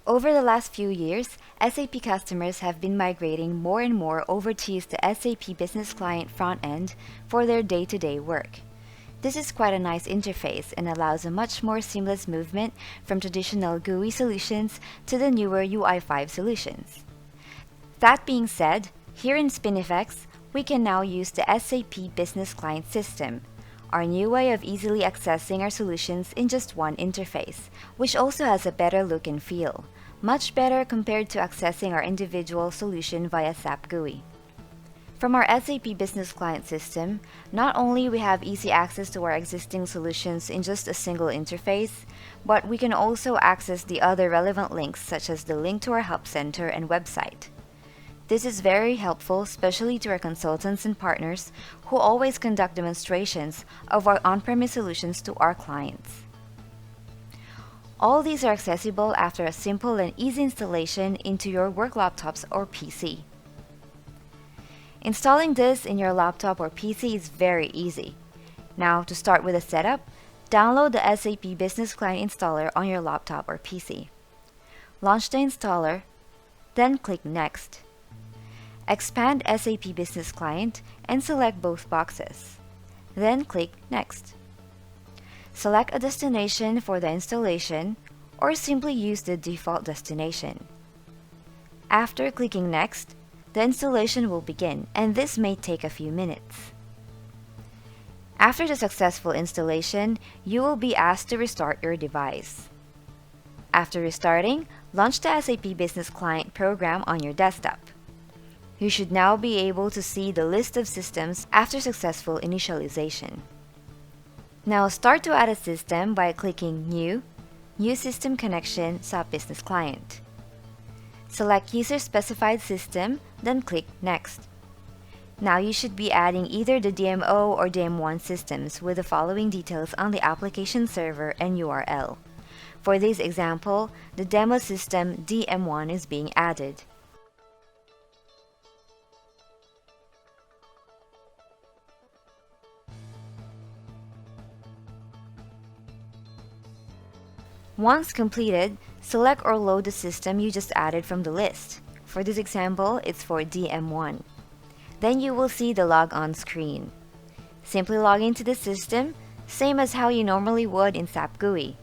Over the last few years, SAP customers have been migrating more and more over to use the SAP Business Client front end for their day-to-day work. This is quite a nice interface and allows a much more seamless movement from traditional GUI solutions to the newer UI5 solutions. That being said, here in Spinifex, we can now use the SAP Business Client system, our new way of easily accessing our solutions in just one interface, which also has a better look and feel, much better compared to accessing our individual solution via SAP GUI. From our SAP Business Client system, not only we have easy access to our existing solutions in just a single interface, but we can also access the other relevant links such as the link to our Help Center and website. This is very helpful, especially to our consultants and partners who always conduct demonstrations of our on-premise solutions to our clients. All these are accessible after a simple and easy installation into your work laptops or PC. Installing this in your laptop or PC is very easy. Now, to start with the setup, download the SAP Business Client installer on your laptop or PC. Launch the installer, then click Next. Expand SAP Business Client and select both boxes. Then click Next. Select a destination for the installation or simply use the default destination. After clicking Next, the installation will begin, and this may take a few minutes. After the successful installation, you will be asked to restart your device. After restarting, launch the SAP Business Client program on your desktop. You should now be able to see the list of systems after successful initialization. Now start to add a system by clicking New, New System Connection, SAP Business Client. Select User Specified System, then click Next. Now you should be adding either the DMO or DM1 systems with the following details on the application server and URL. For this example, the demo system DM1 is being added. Once completed, select or load the system you just added from the list. For this example, it's for DM1. Then you will see the log on screen. Simply log into the system, same as how you normally would in SAP GUI.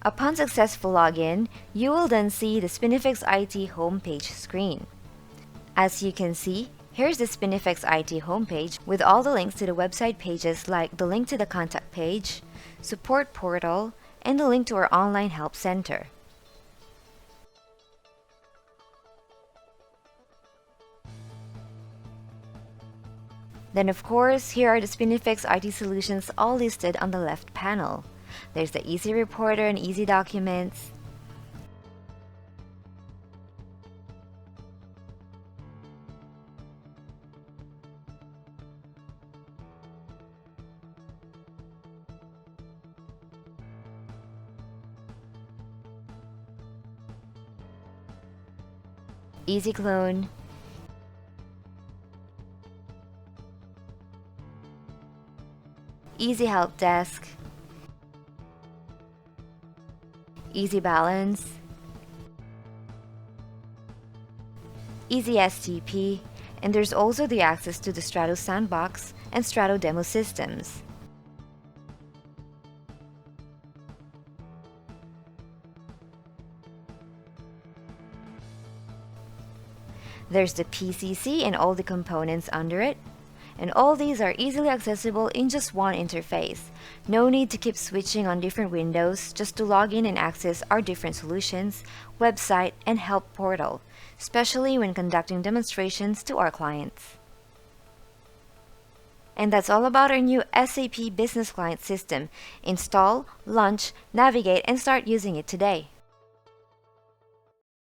Upon successful login, you will then see the Spinifex IT homepage screen. As you can see, here's the Spinifex IT homepage with all the links to the website pages like the link to the contact page, support portal, and the link to our online help center. Then of course, here are the Spinifex IT solutions all listed on the left panel. There's the Easy Reporter and Easy Documents, Easy Clone, Easy Help Desk, Easy Balance, Easy STP, and there's also the access to the Strato Sandbox and Strato Demo systems. There's the PCC and all the components under it. And all these are easily accessible in just one interface. No need to keep switching on different windows just to log in and access our different solutions, website, and help portal, especially when conducting demonstrations to our clients. And that's all about our new SAP Business Client system. Install, launch, navigate, and start using it today.